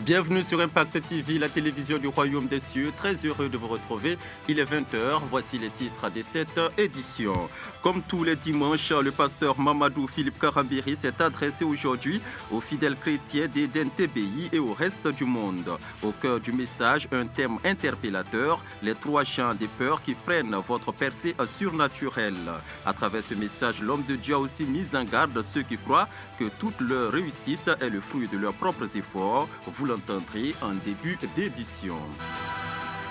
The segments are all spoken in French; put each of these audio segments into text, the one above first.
Bienvenue sur Impact TV, la télévision du Royaume des Cieux. Très heureux de vous retrouver. Il est 20h. Voici les titres de cette édition. Comme tous les dimanches, le pasteur Mamadou Philippe Karambiri s'est adressé aujourd'hui aux fidèles chrétiens d'Eden TBI et au reste du monde. Au cœur du message, un thème interpellateur, les 3 champs de peur qui freinent votre percée surnaturelle. À travers ce message, l'homme de Dieu a aussi mis en garde ceux qui croient que toute leur réussite est le fruit de leurs propres efforts. Vous l'entendrez en début d'édition.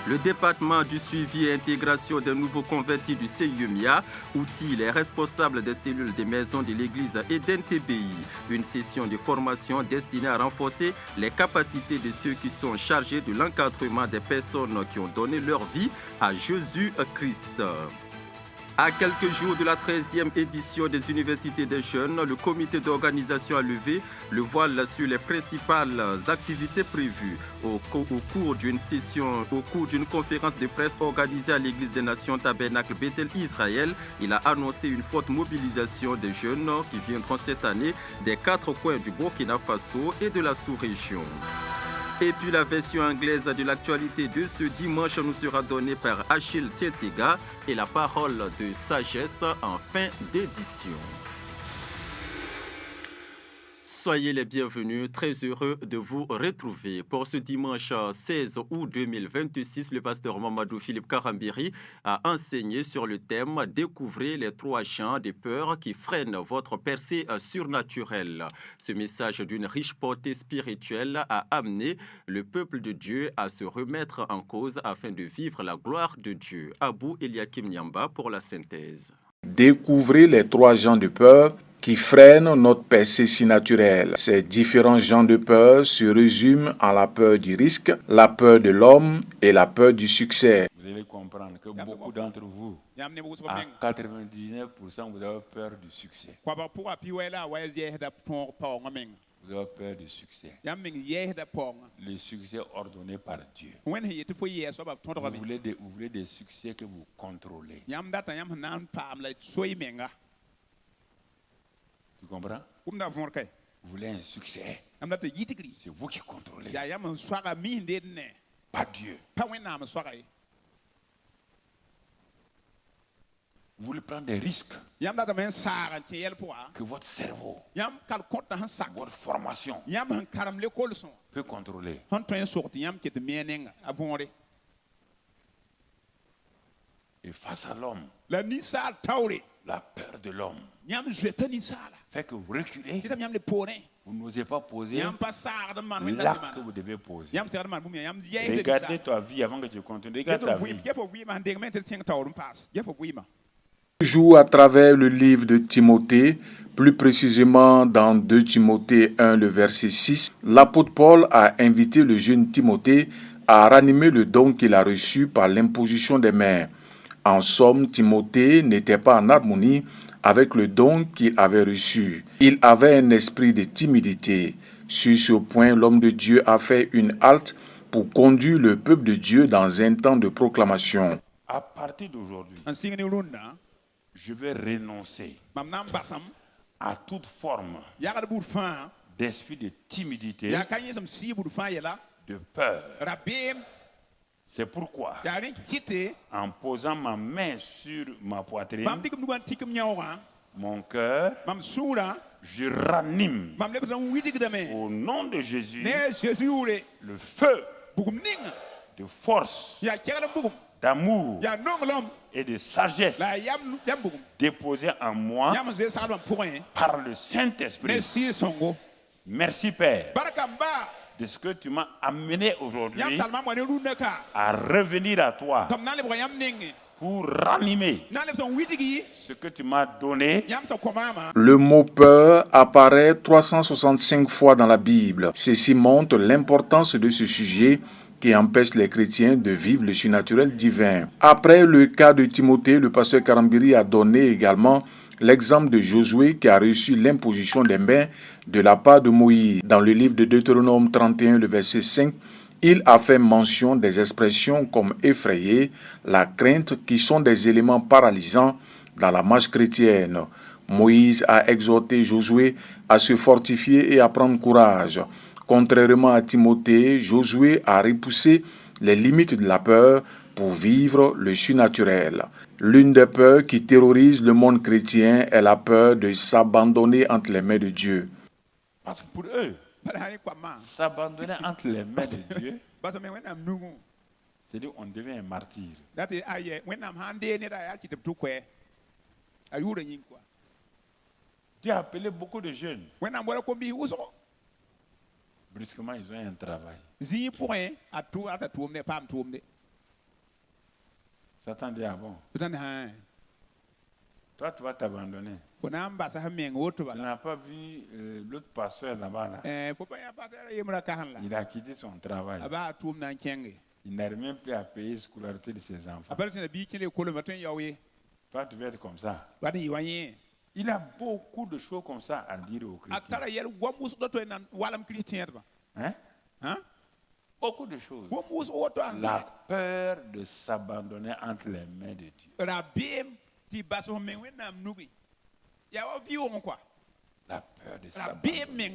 Le département du suivi et intégration des nouveaux convertis du CIUMIA outille les responsables des cellules des maisons de l'église Eden TBI. Une session de formation destinée à renforcer les capacités de ceux qui sont chargés de l'encadrement des personnes qui ont donné leur vie à Jésus-Christ. À quelques jours de la 13e édition des Universités des Jeunes, le comité d'organisation a levé le voile sur les principales activités prévues. Au cours d'une conférence de presse organisée à l'Église des Nations Tabernacle Bethel Israël, il a annoncé une forte mobilisation des jeunes qui viendront cette année des 4 coins du Burkina Faso et de la sous-région. Et puis la version anglaise de l'actualité de ce dimanche nous sera donnée par Achille Tietega et la parole de sagesse en fin d'édition. Soyez les bienvenus, très heureux de vous retrouver. Pour ce dimanche 16 août 2026, le pasteur Mamadou Philippe Karambiri a enseigné sur le thème « Découvrez les 3 champs de peur qui freinent votre percée surnaturelle ». Ce message d'une riche portée spirituelle a amené le peuple de Dieu à se remettre en cause afin de vivre la gloire de Dieu. Abou Eliakim Nyamba pour la synthèse. Découvrez les 3 genres de peur qui freinent notre percée si naturelle. Ces différents genres de peur se résument en la peur du risque, la peur de l'homme et la peur du succès. Vous allez comprendre que beaucoup d'entre vous, à 99%, vous avez peur du succès. Vous avez peur du succès. Le succès ordonné par Dieu. Vous voulez des succès que vous contrôlez. Tu comprends? Vous voulez un succès. C'est vous qui contrôlez. Pas Dieu. Vous voulez prendre des risques. Que votre cerveau, votre formation peut contrôler. Et face à l'homme, la peur de l'homme fait que vous reculez. Vous n'osez pas poser l'acte que vous devez poser. Regardez ta vie avant que tu continues. Regarde ta vie. Joue à travers le livre de Timothée, plus précisément dans 2 Timothée 1, le verset 6, l'apôtre Paul a invité le jeune Timothée à ranimer le don qu'il a reçu par l'imposition des mains. En somme, Timothée n'était pas en harmonie avec le don qu'il avait reçu. Il avait un esprit de timidité. Sur ce point, l'homme de Dieu a fait une halte pour conduire le peuple de Dieu dans un temps de proclamation. À partir d'aujourd'hui, je vais renoncer à toute forme d'esprit de timidité, de peur. C'est pourquoi, en posant ma main sur ma poitrine, mon cœur, je ranime au nom de Jésus le feu de force, d'amour et de sagesse déposé en moi par le Saint-Esprit. Merci Père de ce que tu m'as amené aujourd'hui à revenir à toi pour ranimer ce que tu m'as donné. Le mot peur apparaît 365 fois dans la Bible. Ceci montre l'importance de ce sujet qui empêche les chrétiens de vivre le surnaturel divin. Après le cas de Timothée, le pasteur Karambiri a donné également l'exemple de Josué qui a reçu l'imposition des mains de la part de Moïse. Dans le livre de Deutéronome 31, le verset 5, il a fait mention des expressions comme effrayé, la crainte qui sont des éléments paralysants dans la marche chrétienne. Moïse a exhorté Josué à se fortifier et à prendre courage. Contrairement à Timothée, Josué a repoussé les limites de la peur pour vivre le surnaturel. L'une des peurs qui terrorise le monde chrétien est la peur de s'abandonner entre les mains de Dieu. Parce que pour eux, s'abandonner entre les mains de Dieu, c'est-à-dire on devient un martyr. Dieu a appelé beaucoup de jeunes. Brusquement, ils ont un travail. Satan dit, ah bon, toi tu vas t'abandonner. Tu n'as pas vu l'autre pasteur là-bas là. Il a quitté son travail. Il n'arrive même plus à payer la scolarité de ses enfants. Toi tu veux être comme ça. Il a beaucoup de choses comme ça à dire aux chrétiens. Hein? Beaucoup de choses. La peur de s'abandonner entre les mains de Dieu. La peur de s'abandonner.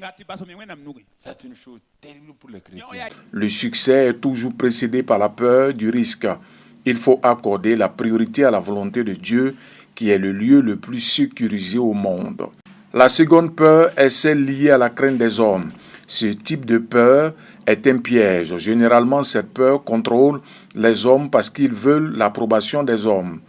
C'est une chose terrible pour les chrétiens. Le succès est toujours précédé par la peur du risque. Il faut accorder la priorité à la volonté de Dieu, qui est le lieu le plus sécurisé au monde. La seconde peur est celle liée à la crainte des hommes. Ce type de peur est un piège. Généralement, cette peur contrôle les hommes parce qu'ils veulent l'approbation des hommes.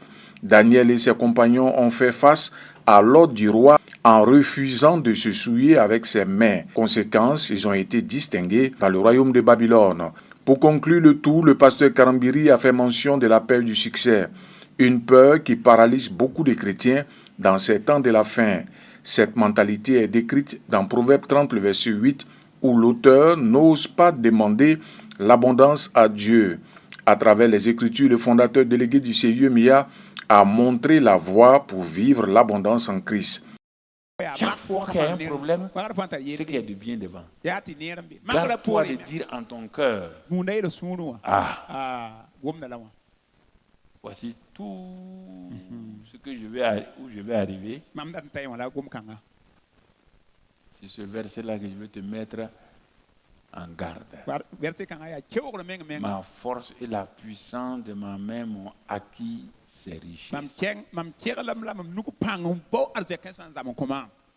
Daniel et ses compagnons ont fait face à l'ordre du roi en refusant de se souiller avec ses mains. Conséquence, ils ont été distingués dans le royaume de Babylone. Pour conclure le tout, le pasteur Karambiri a fait mention de la peur du succès. Une peur qui paralyse beaucoup de chrétiens dans ces temps de la fin. Cette mentalité est décrite dans Proverbe 30, le verset 8, où l'auteur n'ose pas demander l'abondance à Dieu. À travers les Écritures, le fondateur délégué du CIEMIA a montré la voie pour vivre l'abondance en Christ. Chaque fois qu'il y a un problème, c'est qu'il y a du bien devant. Garde-toi de dire en ton cœur, voici tout ce que où je vais arriver. C'est ce verset-là que je veux te mettre en garde. Ma force et la puissance de ma main m'ont acquis ces richesses.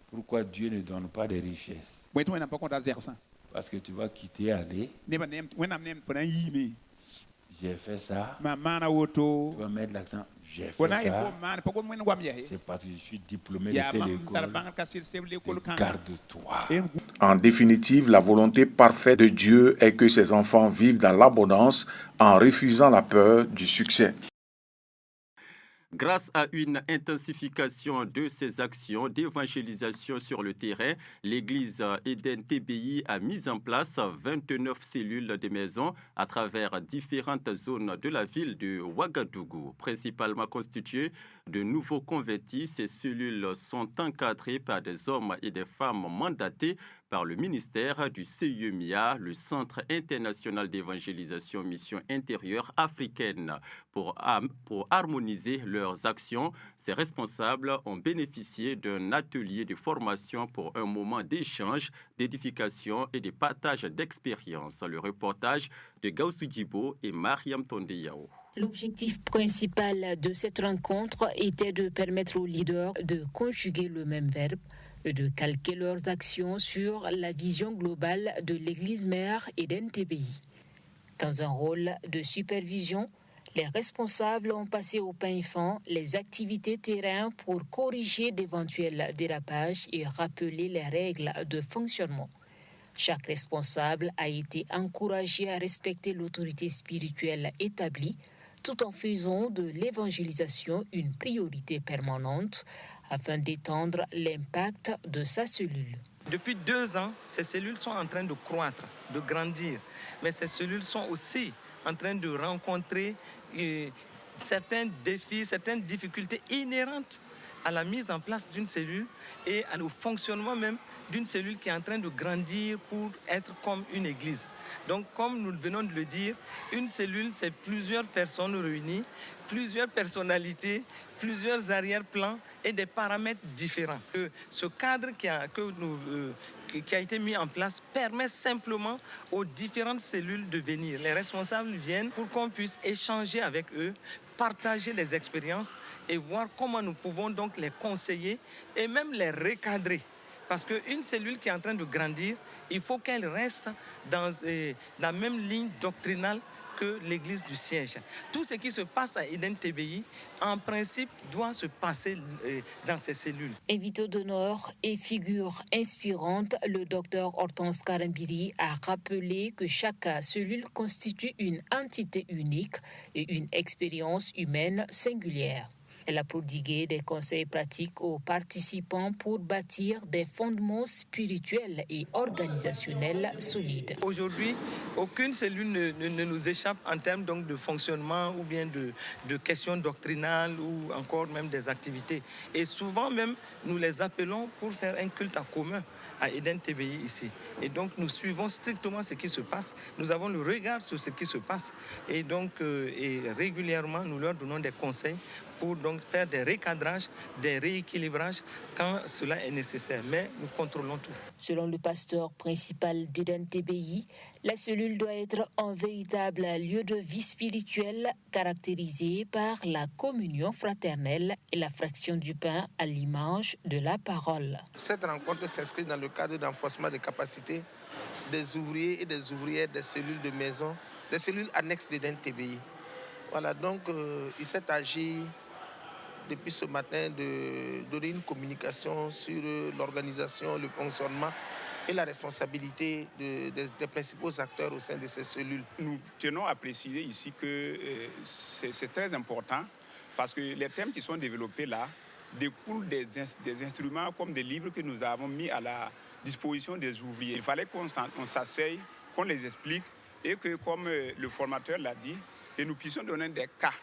Pourquoi Dieu ne donne pas de richesses? Parce que tu vas quitter aller. J'ai fait ça. Tu vas mettre l'accent. J'ai fait ça. C'est parce que je suis diplômé de telle école. Garde-toi. En définitive, la volonté parfaite de Dieu est que ses enfants vivent dans l'abondance en refusant la peur du succès. Grâce à une intensification de ses actions d'évangélisation sur le terrain, l'église Eden TBI a mis en place 29 cellules de maison à travers différentes zones de la ville de Ouagadougou. Principalement constituées de nouveaux convertis, ces cellules sont encadrées par des hommes et des femmes mandatés par le ministère du CIEMIA, le Centre international d'évangélisation Mission intérieure africaine. Pour harmoniser leurs actions, ces responsables ont bénéficié d'un atelier de formation pour un moment d'échange, d'édification et de partage d'expériences. Le reportage de Gaussou Djibo et Mariam Tondeyao. L'objectif principal de cette rencontre était de permettre aux leaders de conjuguer le même verbe et de calquer leurs actions sur la vision globale de l'église mère Eden TBI. Dans un rôle de supervision, les responsables ont passé au pain fin les activités terrain pour corriger d'éventuels dérapages et rappeler les règles de fonctionnement. Chaque responsable a été encouragé à respecter l'autorité spirituelle établie tout en faisant de l'évangélisation une priorité permanente afin d'étendre l'impact de sa cellule. Depuis 2 ans, ces cellules sont en train de croître, de grandir, mais ces cellules sont aussi en train de rencontrer certains défis, certaines difficultés inhérentes à la mise en place d'une cellule et au fonctionnement même d'une cellule qui est en train de grandir pour être comme une église. Donc, comme nous venons de le dire, une cellule, c'est plusieurs personnes réunies, plusieurs personnalités, plusieurs arrière-plans et des paramètres différents. Ce cadre qui a été mis en place permet simplement aux différentes cellules de venir. Les responsables viennent pour qu'on puisse échanger avec eux, partager les expériences et voir comment nous pouvons donc les conseiller et même les recadrer. Parce qu'une cellule qui est en train de grandir, il faut qu'elle reste dans la même ligne doctrinale que l'église du siège. Tout ce qui se passe à Eden TBI, en principe, doit se passer dans ces cellules. Invité d'honneur et figure inspirante, le docteur Hortense Karambiri a rappelé que chaque cellule constitue une entité unique et une expérience humaine singulière. Elle a prodigué des conseils pratiques aux participants pour bâtir des fondements spirituels et organisationnels solides. Aujourd'hui, aucune cellule ne nous échappe en termes donc de fonctionnement ou bien de questions doctrinales ou encore même des activités. Et souvent même, nous les appelons pour faire un culte en commun à Eden TBI ici. Et donc, nous suivons strictement ce qui se passe. Nous avons le regard sur ce qui se passe. Et donc, et régulièrement, nous leur donnons des conseils pour donc faire des recadrages, des rééquilibrages quand cela est nécessaire. Mais nous contrôlons tout. Selon le pasteur principal d'Eden TBI, la cellule doit être un véritable lieu de vie spirituelle caractérisé par la communion fraternelle et la fraction du pain à l'image de la parole. Cette rencontre s'inscrit dans le cadre d'enforcement des capacités des ouvriers et des ouvrières des cellules de maison, des cellules annexes d'Eden TBI. Voilà, donc il s'est agi depuis ce matin de donner une communication sur l'organisation, le fonctionnement et la responsabilité des principaux acteurs au sein de ces cellules. Nous tenons à préciser ici que c'est très important parce que les thèmes qui sont développés là découlent des instruments comme des livres que nous avons mis à la disposition des ouvriers. Il fallait qu'on s'asseye, qu'on les explique et que, comme le formateur l'a dit, que nous puissions donner des cas,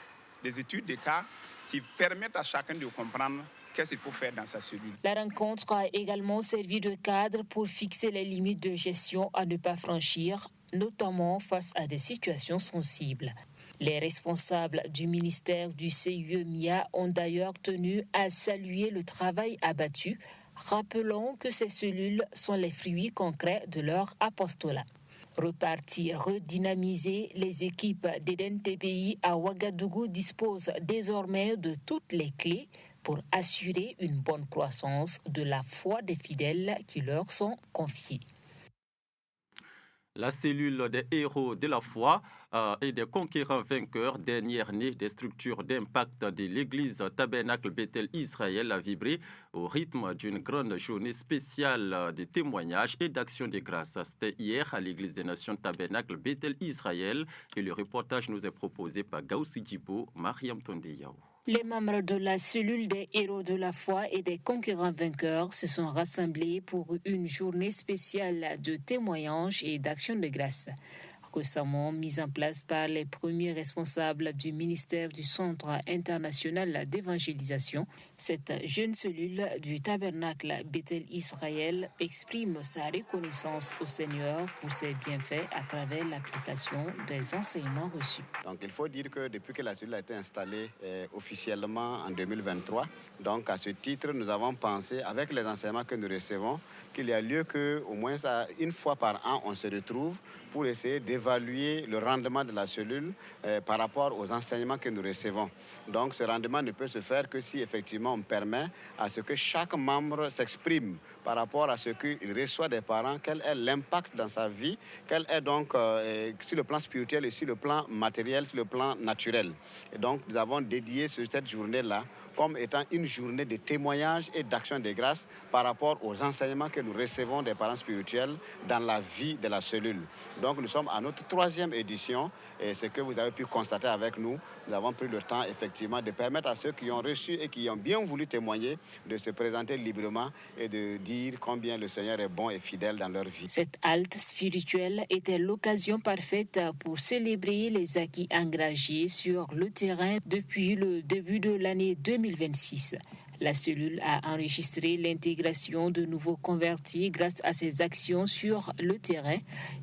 des études de cas qui permettent à chacun de comprendre qu'est-ce qu'il faut faire dans sa cellule. La rencontre a également servi de cadre pour fixer les limites de gestion à ne pas franchir, notamment face à des situations sensibles. Les responsables du ministère du CIE-MIA ont d'ailleurs tenu à saluer le travail abattu, rappelant que ces cellules sont les fruits concrets de leur apostolat. Repartir, redynamiser, les équipes d'Eden TBI à Ouagadougou disposent désormais de toutes les clés pour assurer une bonne croissance de la foi des fidèles qui leur sont confiés. La cellule des héros de la foi et des conquérants vainqueurs, dernière née des structures d'impact de l'église Tabernacle Bethel Israël, a vibré au rythme d'une grande journée spéciale de témoignages et d'action de grâce. C'était hier à l'église des Nations Tabernacle Bethel Israël et le reportage nous est proposé par Gaoussou Djibo, Mariam Tondeyaou. Les membres de la cellule des héros de la foi et des conquérants vainqueurs se sont rassemblés pour une journée spéciale de témoignages et d'action de grâce. Récemment mise en place par les premiers responsables du ministère du Centre international d'évangélisation, cette jeune cellule du tabernacle Bethel Israël exprime sa reconnaissance au Seigneur pour ses bienfaits à travers l'application des enseignements reçus. Donc il faut dire que depuis que la cellule a été installée officiellement en 2023, donc à ce titre, nous avons pensé avec les enseignements que nous recevons qu'il y a lieu qu'au moins une fois par an, on se retrouve pour essayer d'évaluer le rendement de la cellule par rapport aux enseignements que nous recevons. Donc ce rendement ne peut se faire que si effectivement on permet à ce que chaque membre s'exprime par rapport à ce qu'il reçoit des parents, quel est l'impact dans sa vie, quel est donc sur le plan spirituel et sur le plan matériel, sur le plan naturel. Et donc nous avons dédié cette journée-là comme étant une journée de témoignage et d'action de grâce par rapport aux enseignements que nous recevons des parents spirituels dans la vie de la cellule. Donc nous sommes à notre 3e édition et ce que vous avez pu constater avec nous, nous avons pris le temps effectivement de permettre à ceux qui ont reçu et qui ont bien voulu témoigner de se présenter librement et de dire combien le Seigneur est bon et fidèle dans leur vie. Cette halte spirituelle était l'occasion parfaite pour célébrer les acquis engagés sur le terrain depuis le début de l'année 2026. La cellule a enregistré l'intégration de nouveaux convertis grâce à ses actions sur le terrain.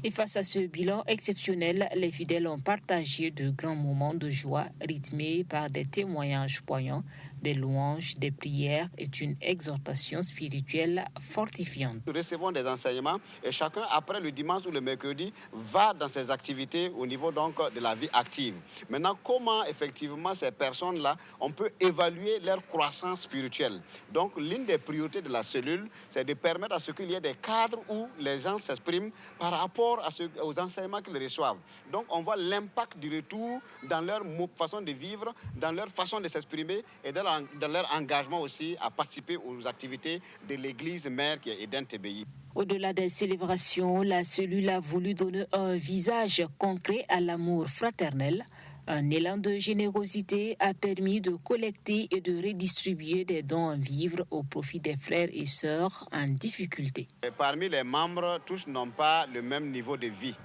Et face à ce bilan exceptionnel, les fidèles ont partagé de grands moments de joie rythmés par des témoignages poignants Des louanges, des prières est une exhortation spirituelle fortifiante. Nous recevons des enseignements et chacun, après le dimanche ou le mercredi, va dans ses activités au niveau donc de la vie active. Maintenant, comment effectivement ces personnes-là, on peut évaluer leur croissance spirituelle? Donc, l'une des priorités de la cellule, c'est de permettre à ce qu'il y ait des cadres où les gens s'expriment par rapport aux enseignements qu'ils reçoivent. Donc, on voit l'impact du retour dans leur façon de vivre, dans leur façon de s'exprimer et dans leur engagement aussi à participer aux activités de l'église mère qui est Eden TBI. Au-delà des célébrations, la cellule a voulu donner un visage concret à l'amour fraternel. Un élan de générosité a permis de collecter et de redistribuer des dons en vivres au profit des frères et sœurs en difficulté. Et parmi les membres, tous n'ont pas le même niveau de vie.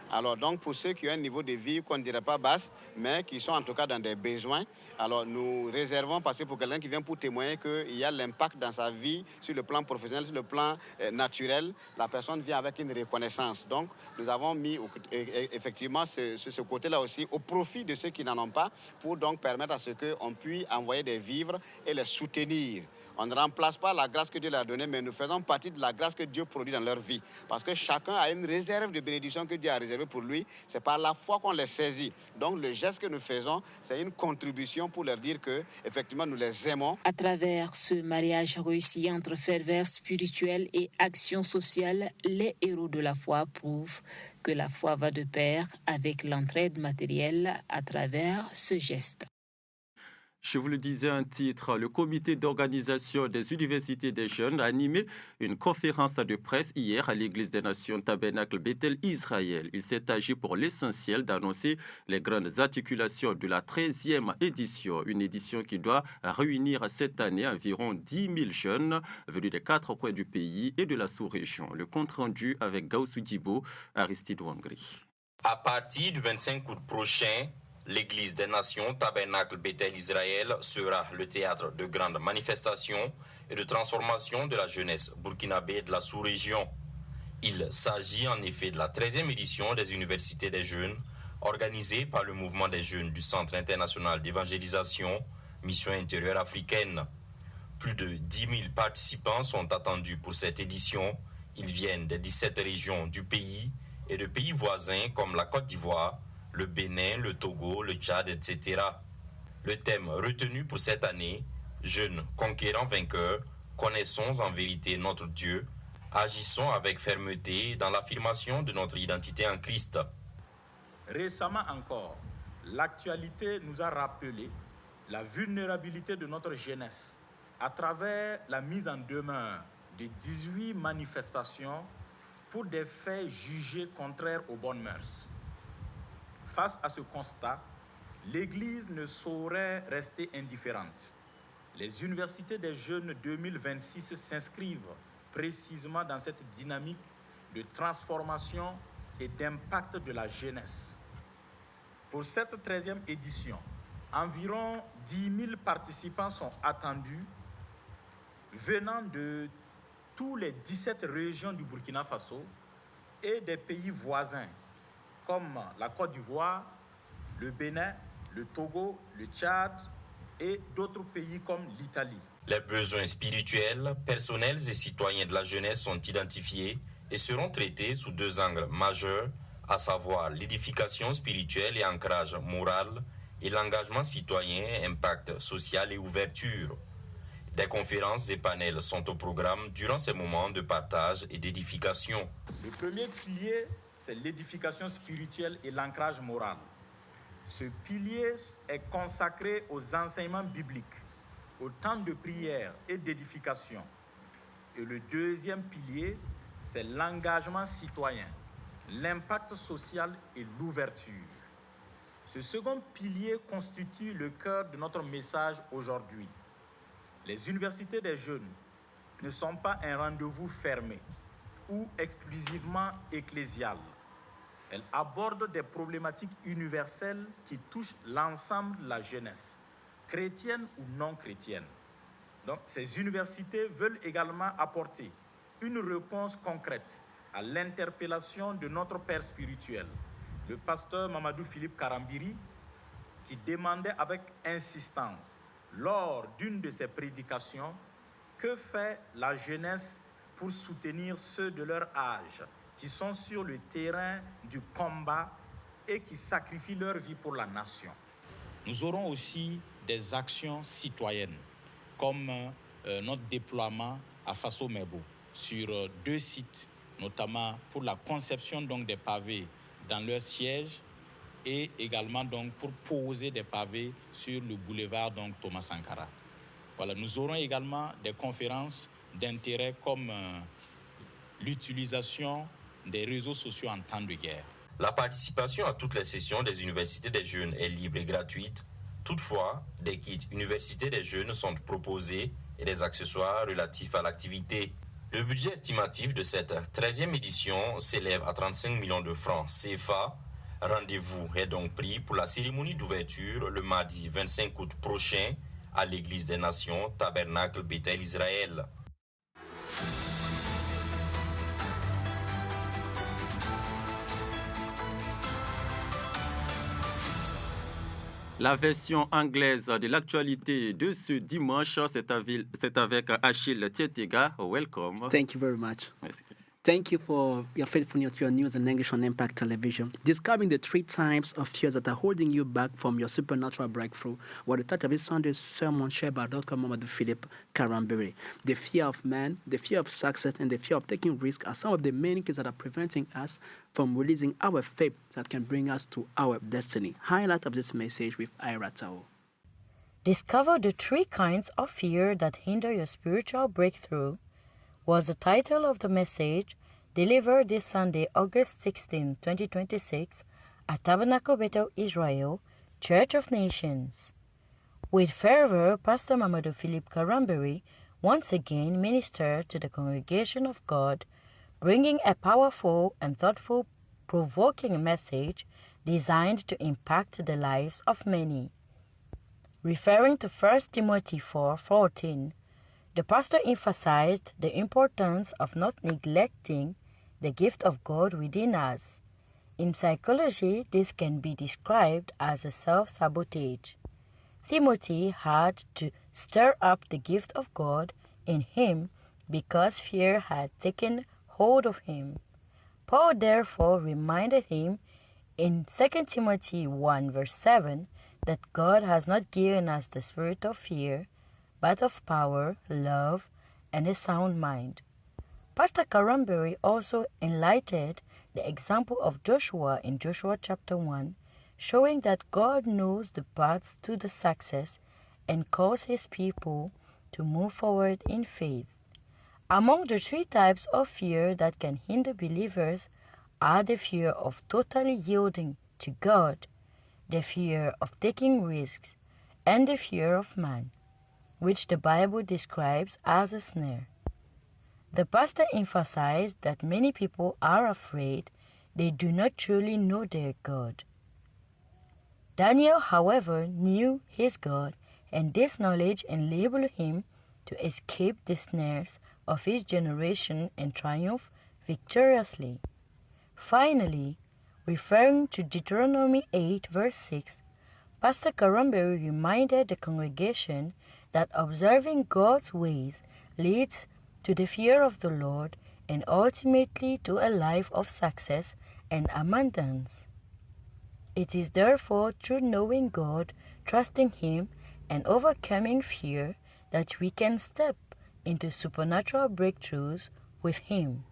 Alors donc pour ceux qui ont un niveau de vie qu'on ne dirait pas basse, mais qui sont en tout cas dans des besoins, alors nous réservons, parce que pour quelqu'un qui vient pour témoigner qu'il y a l'impact dans sa vie sur le plan professionnel, sur le plan naturel, la personne vient avec une reconnaissance. Donc nous avons mis effectivement ce côté-là aussi au profit de ceux qui n'en ont pas, pour donc permettre à ce qu'on puisse envoyer des vivres et les soutenir. On ne remplace pas la grâce que Dieu leur a donnée, mais nous faisons partie de la grâce que Dieu produit dans leur vie. Parce que chacun a une réserve de bénédiction que Dieu a réservée pour lui. C'est par la foi qu'on les saisit. Donc le geste que nous faisons, c'est une contribution pour leur dire que effectivement nous les aimons. À travers ce mariage réussi entre ferveur spirituelle et action sociale, les héros de la foi prouvent que la foi va de pair avec l'entraide matérielle à travers ce geste. Je vous le disais, un titre, le comité d'organisation des universités des jeunes a animé une conférence de presse hier à l'Église des Nations Tabernacle Bethel Israël. Il s'est agi pour l'essentiel d'annoncer les grandes articulations de la 13e édition, une édition qui doit réunir cette année environ 10 000 jeunes venus des 4 coins du pays et de la sous-région. Le compte-rendu avec Gaussou Djibo, Aristide Wangri. À partir du 25 août prochain, l'Église des Nations Tabernacle Bethel Israël sera le théâtre de grandes manifestations et de transformation de la jeunesse burkinabé de la sous-région. Il s'agit en effet de la 13e édition des universités des jeunes, organisée par le mouvement des jeunes du Centre international d'évangélisation, Mission intérieure africaine. Plus de 10 000 participants sont attendus pour cette édition. Ils viennent des 17 régions du pays et de pays voisins comme la Côte d'Ivoire, le Bénin, le Togo, le Tchad, etc. Le thème retenu pour cette année, jeunes conquérants vainqueurs, connaissons en vérité notre Dieu, agissons avec fermeté dans l'affirmation de notre identité en Christ. Récemment encore, l'actualité nous a rappelé la vulnérabilité de notre jeunesse à travers la mise en demeure de 18 manifestations pour des faits jugés contraires aux bonnes mœurs. Face à ce constat, l'Église ne saurait rester indifférente. Les universités des jeunes 2026 s'inscrivent précisément dans cette dynamique de transformation et d'impact de la jeunesse. Pour cette 13e édition, environ 10 000 participants sont attendus venant de tous les 17 régions du Burkina Faso et des pays voisins comme la Côte d'Ivoire, le Bénin, le Togo, le Tchad et d'autres pays comme l'Italie. Les besoins spirituels, personnels et citoyens de la jeunesse sont identifiés et seront traités sous 2 angles majeurs, à savoir l'édification spirituelle et ancrage moral et l'engagement citoyen, impact social et ouverture. Des conférences et panels sont au programme durant ces moments de partage et d'édification. Le premier pilier, c'est l'édification spirituelle et l'ancrage moral. Ce pilier est consacré aux enseignements bibliques, au temps de prière et d'édification. Et le deuxième pilier, c'est l'engagement citoyen, l'impact social et l'ouverture. Ce second pilier constitue le cœur de notre message aujourd'hui. Les universités des jeunes ne sont pas un rendez-vous fermé ou exclusivement ecclésial. Elles abordent des problématiques universelles qui touchent l'ensemble de la jeunesse, chrétienne ou non chrétienne. Donc, ces universités veulent également apporter une réponse concrète à l'interpellation de notre père spirituel, le pasteur Mamadou Philippe Karambiri, qui demandait avec insistance lors d'une de ses prédications, que fait la jeunesse pour soutenir ceux de leur âge qui sont sur le terrain du combat et qui sacrifient leur vie pour la nation. Nous aurons aussi des actions citoyennes, comme notre déploiement à Faso-Mebo sur 2 sites, notamment pour la conception donc, des pavés dans leur siège et également donc, pour poser des pavés sur le boulevard donc, Thomas Sankara. Voilà, nous aurons également des conférences d'intérêt comme l'utilisation des réseaux sociaux en temps de guerre. La participation à toutes les sessions des universités des jeunes est libre et gratuite. Toutefois, des kits universités des jeunes sont proposés et des accessoires relatifs à l'activité. Le budget estimatif de cette 13e édition s'élève à 35 millions de francs CFA. Rendez-vous est donc pris pour la cérémonie d'ouverture le mardi 25 août prochain à l'Église des Nations, Tabernacle Bethel Israël. La version anglaise de l'actualité de ce dimanche, c'est avec Achille Tietega. Welcome. Thank you very much. Merci. Thank you for your faithfulness to your news in English on Impact Television. Describing the 3 types of fears that are holding you back from your supernatural breakthrough were the title of this Sunday's sermon shared by Dr. Mamadou Philip Karambiri. The fear of man, the fear of success, and the fear of taking risks are some of the main things that are preventing us from releasing our faith that can bring us to our destiny. Highlight of this message with Ira Tao. Discover the 3 kinds of fear that hinder your spiritual breakthrough was the title of the message delivered this Sunday, August 16, 2026, at Tabernacle Bethel Israel, Church of Nations. With fervor, Pastor Mamadou Philip Karambiri once again ministered to the congregation of God, bringing a powerful and thoughtful, provoking message designed to impact the lives of many. Referring to 1 Timothy 4:14, the pastor emphasized the importance of not neglecting the gift of God within us. In psychology, this can be described as a self-sabotage. Timothy had to stir up the gift of God in him because fear had taken hold of him. Paul therefore reminded him in 2 Timothy 1 verse 7 that God has not given us the spirit of fear, but of power, love, and a sound mind. Pastor Karambiri also enlightened the example of Joshua in Joshua chapter 1, showing that God knows the path to the success and calls his people to move forward in faith. Among the 3 types of fear that can hinder believers are the fear of totally yielding to God, the fear of taking risks, and the fear of man, which the Bible describes as a snare. The pastor emphasized that many people are afraid they do not truly know their God. Daniel, however, knew his God, and this knowledge enabled him to escape the snares of his generation and triumph victoriously. Finally, referring to Deuteronomy 8 verse 6, Pastor Karambiri reminded the congregation that observing God's ways leads to the fear of the Lord and ultimately to a life of success and abundance. It is therefore through knowing God, trusting Him, and overcoming fear that we can step into supernatural breakthroughs with Him.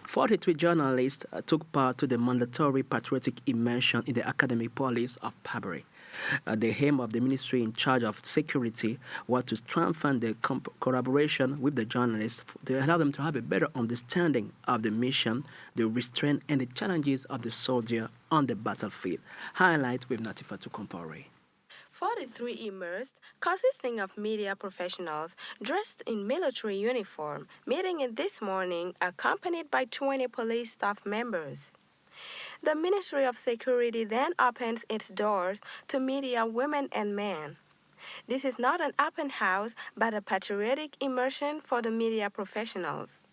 43 journalists took part to the mandatory patriotic immersion in the academic police of Pabri. The aim of the ministry in charge of security was to strengthen the collaboration with the journalists to allow them to have a better understanding of the mission, the restraint, and the challenges of the soldier on the battlefield. Highlight with Natifatu Kompore. 43 immersed, consisting of media professionals dressed in military uniform, meeting in this morning accompanied by 20 police staff members. The Ministry of Security then opens its doors to media women and men. This is not an open house, but a patriotic immersion for the media professionals.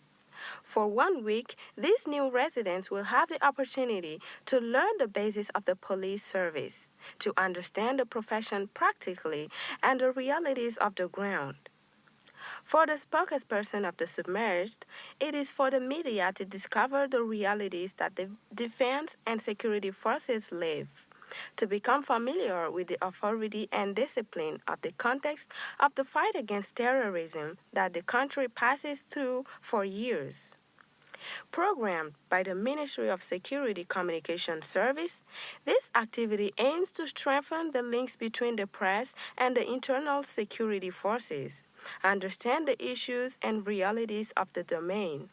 For 1 week, these new residents will have the opportunity to learn the basics of the police service, to understand the profession practically and the realities of the ground. For the spokesperson of the submerged, it is for the media to discover the realities that the defense and security forces live, to become familiar with the authority and discipline of the context of the fight against terrorism that the country passes through for years. Programmed by the Ministry of Security Communication Service, this activity aims to strengthen the links between the press and the internal security forces, understand the issues and realities of the domain.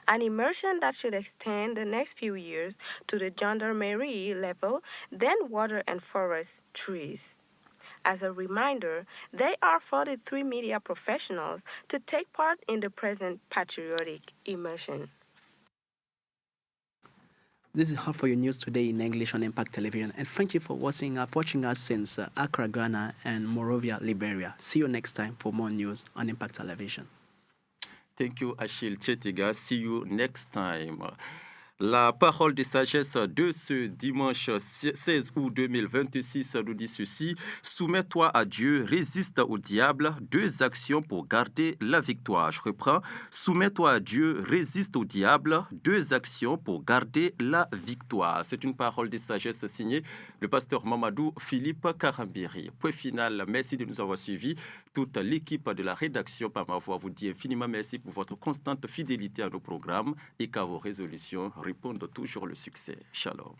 An immersion that should extend the next few years to the gendarmerie level, then water and forest trees. As a reminder, there are 43 media professionals to take part in the present patriotic immersion. This is all for your news today in English on Impact Television, and thank you for watching us since Accra, Ghana, and Monrovia, Liberia. See you next time for more news on Impact Television. Thank you, Achille Chetiga. See you next time. La parole de sagesse de ce dimanche 16 août 2026 nous dit ceci. Soumets-toi à Dieu, résiste au diable, 2 actions pour garder la victoire. Je reprends. Soumets-toi à Dieu, résiste au diable, 2 actions pour garder la victoire. C'est une parole de sagesse signée le pasteur Mamadou Philippe Karambiri. Point final, merci de nous avoir suivis. Toute l'équipe de la rédaction par ma voix vous dit infiniment merci pour votre constante fidélité à nos programmes et qu'à vos résolutions répondent toujours le succès. Shalom.